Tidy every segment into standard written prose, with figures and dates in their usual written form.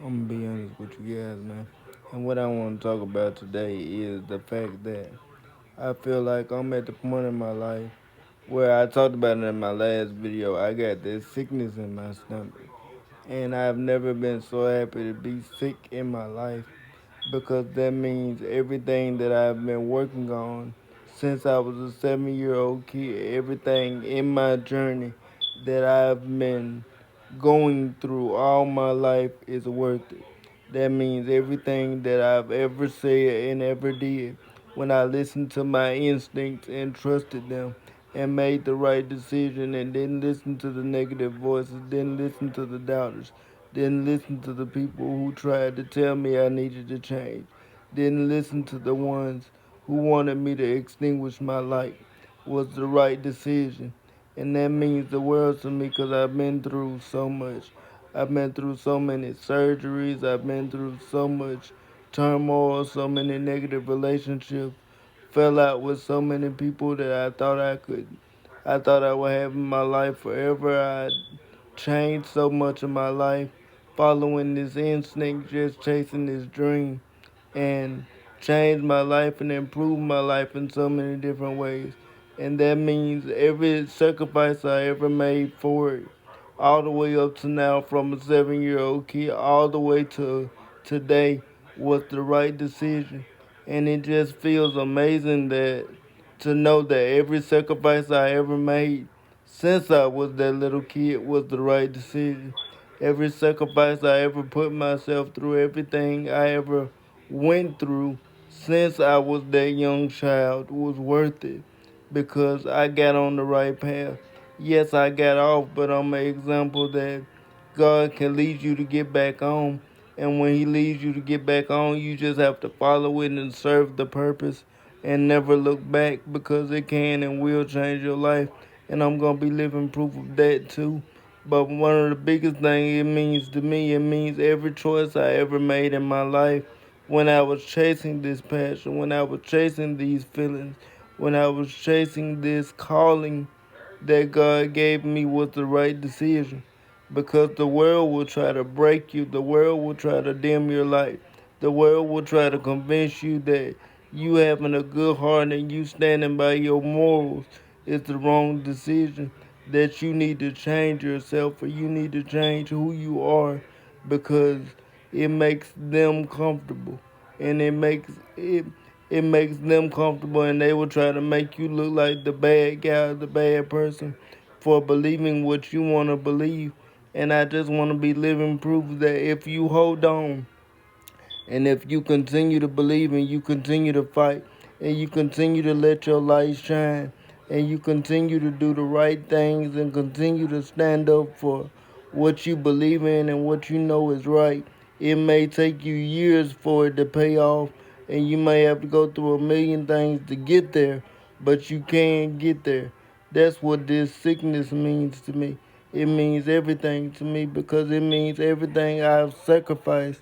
I'm gonna be honest with you guys, man. And what I want to talk about today is the fact that I feel like I'm at the point in my life where I talked about it in my last video. I got this sickness in my stomach, and I've never been so happy to be sick in my life because that means everything that I've been working on since I was a 7 year old kid, everything in my journey that I've been going through all my life is worth it. That means everything that I've ever said and ever did, when I listened to my instincts and trusted them and made the right decision and didn't listen to the negative voices, didn't listen to the doubters, didn't listen to the people who tried to tell me I needed to change, didn't listen to the ones who wanted me to extinguish my light, was the right decision. And that means the world to me because I've been through so much. I've been through so many surgeries. I've been through so much turmoil, so many negative relationships. Fell out with so many people that I thought I would have in my life forever. I changed so much of my life, following this instinct, just chasing this dream, and changed my life and improved my life in so many different ways. And that means every sacrifice I ever made for it, all the way up to now, from a 7 year old kid all the way to today, was the right decision. And it just feels amazing that to know that every sacrifice I ever made since I was that little kid was the right decision. Every sacrifice I ever put myself through, everything I ever went through since I was that young child was worth it because I got on the right path. Yes, I got off, but I'm an example that God can lead you to get back on. And when He leads you to get back on, you just have to follow it and serve the purpose and never look back because it can and will change your life. And I'm going to be living proof of that too. But one of the biggest things it means to me, it means every choice I ever made in my life when I was chasing this passion, when I was chasing these feelings, when I was chasing this calling that God gave me was the right decision. Because the world will try to break you, the world will try to dim your light, the world will try to convince you that you having a good heart and you standing by your morals is the wrong decision. That you need to change yourself or you need to change who you are because it makes them comfortable and it makes them comfortable and they will try to make you look like the bad guy, the bad person for believing what you want to believe. And I just want to be living proof that if you hold on and if you continue to believe and you continue to fight and you continue to let your light shine and you continue to do the right things and continue to stand up for what you believe in and what you know is right, it may take you years for it to pay off and you may have to go through a million things to get there, but you can get there. That's what this sickness means to me. It means everything to me because it means everything I've sacrificed,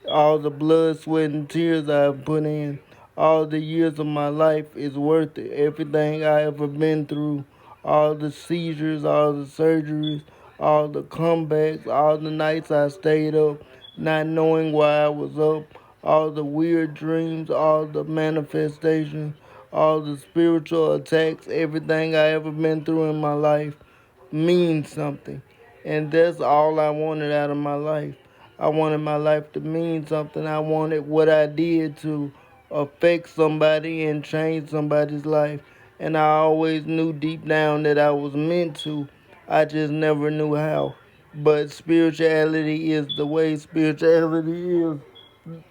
all the blood, sweat, and tears I've put in, all the years of my life is worth it. Everything I ever been through, all the seizures, all the surgeries, all the comebacks, all the nights I stayed up, not knowing why I was up, all the weird dreams, all the manifestations, all the spiritual attacks, everything I ever been through in my life means something. And that's all I wanted out of my life. I wanted my life to mean something. I wanted what I did to affect somebody and change somebody's life. And I always knew deep down that I was meant to. I just never knew how. But spirituality is the way. Spirituality is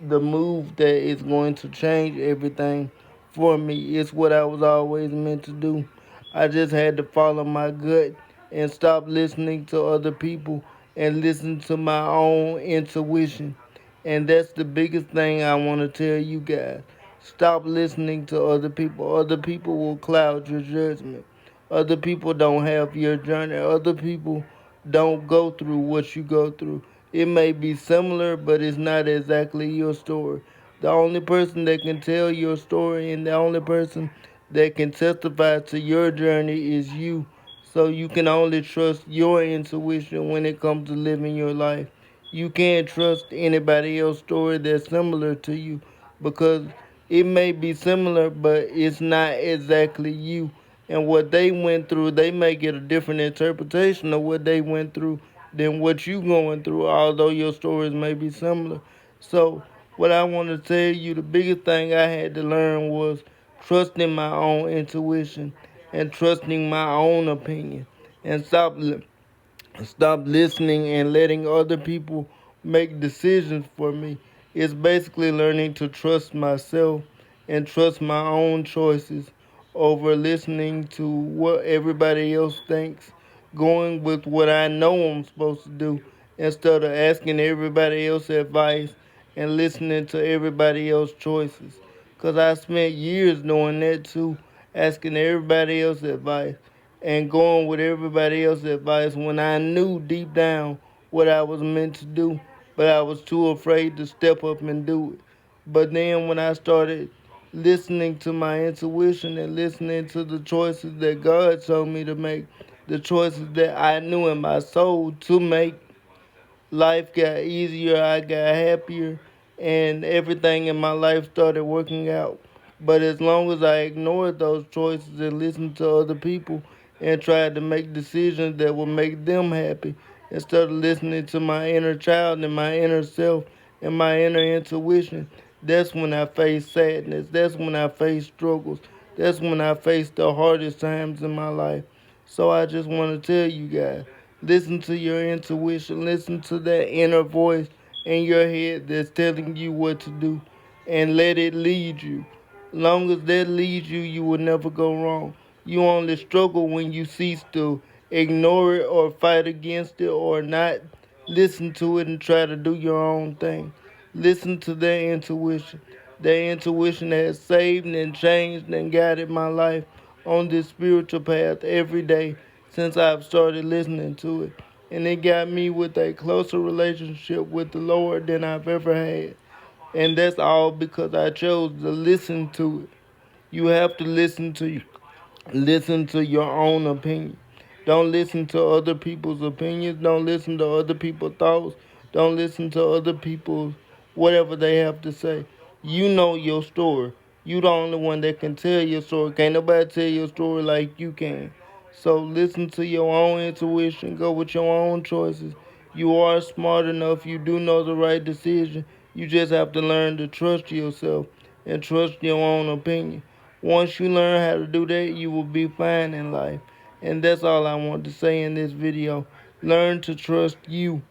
the move that is going to change everything for me. It's what I was always meant to do. I just had to follow my gut and stop listening to other people and listen to my own intuition. And that's the biggest thing I want to tell you guys. Stop listening to other people. Other people will cloud your judgment. Other people don't have your journey. Other people don't go through what you go through. It may be similar, but it's not exactly your story. The only person that can tell your story and the only person that can testify to your journey is you. So you can only trust your intuition when it comes to living your life. You can't trust anybody else's story that's similar to you because it may be similar, but it's not exactly you. And what they went through, they may get a different interpretation of what they went through than what you going through, although your stories may be similar. So, what I want to tell you, the biggest thing I had to learn was trusting my own intuition and trusting my own opinion and stop listening and letting other people make decisions for me. It's basically learning to trust myself and trust my own choices over listening to what everybody else thinks, going with what I know I'm supposed to do instead of asking everybody else advice and listening to everybody else's choices. Because I spent years doing that too, asking everybody else advice and going with everybody else's advice when I knew deep down what I was meant to do, but I was too afraid to step up and do it. But then when I started listening to my intuition and listening to the choices that God told me to make, the choices that I knew in my soul to make, life got easier, I got happier, and everything in my life started working out. But as long as I ignored those choices and listened to other people and tried to make decisions that would make them happy, instead of listening to my inner child and my inner self and my inner intuition, that's when I faced sadness. That's when I faced struggles. That's when I faced the hardest times in my life. So I just want to tell you guys, listen to your intuition. Listen to that inner voice in your head that's telling you what to do and let it lead you. Long as that leads you, you will never go wrong. You only struggle when you cease to ignore it or fight against it or not listen to it and try to do your own thing. Listen to their intuition. Their intuition has saved and changed and guided my life on this spiritual path every day since I've started listening to it. And it got me with a closer relationship with the Lord than I've ever had. And that's all because I chose to listen to it. You have to listen to your own opinion. Don't listen to other people's opinions. Don't listen to other people's thoughts. Don't listen to other people's whatever they have to say. You know your story. You the only one that can tell your story. Can't nobody tell your story like you can. So listen to your own intuition. Go with your own choices. You are smart enough. You do know the right decision. You just have to learn to trust yourself and trust your own opinion. Once you learn how to do that, you will be fine in life. And that's all I want to say in this video. Learn to trust you.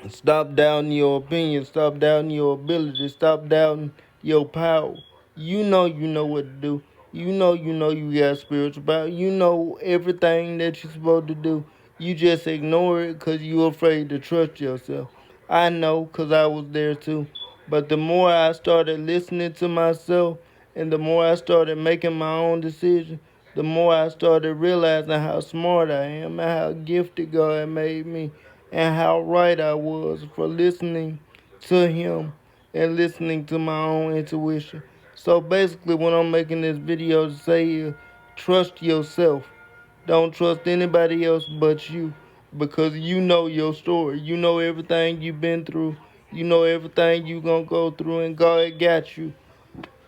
Stop doubting your opinion. Stop doubting your ability. Stop doubting your power. You know what to do. You know you got spiritual power. You know everything that you're supposed to do. You just ignore it because you're afraid to trust yourself. I know because I was there too. But the more I started listening to myself and the more I started making my own decisions, the more I started realizing how smart I am and how gifted God made me and how right I was for listening to Him and listening to my own intuition. So basically, what I'm making this video to say is trust yourself. Don't trust anybody else but you because you know your story. You know everything you've been through. You know everything you're going to go through, and God got you.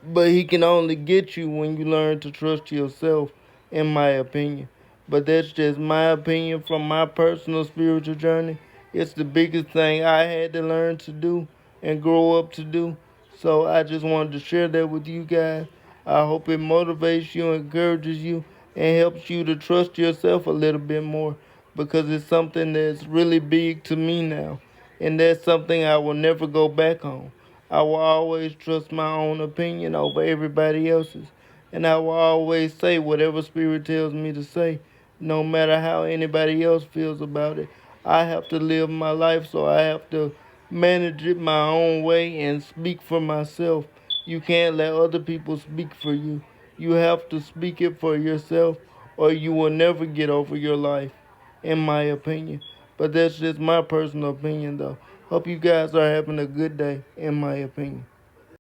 But He can only get you when you learn to trust yourself, in my opinion. But that's just my opinion from my personal spiritual journey. It's the biggest thing I had to learn to do and grow up to do. So I just wanted to share that with you guys. I hope it motivates you, encourages you, and helps you to trust yourself a little bit more because it's something that's really big to me now. And that's something I will never go back on. I will always trust my own opinion over everybody else's. And I will always say whatever Spirit tells me to say, no matter how anybody else feels about it. I have to live my life, so I have to manage it my own way and speak for myself. You can't let other people speak for you. You have to speak it for yourself, or you will never get over your life, in my opinion. But that's just my personal opinion, though. Hope you guys are having a good day, in my opinion.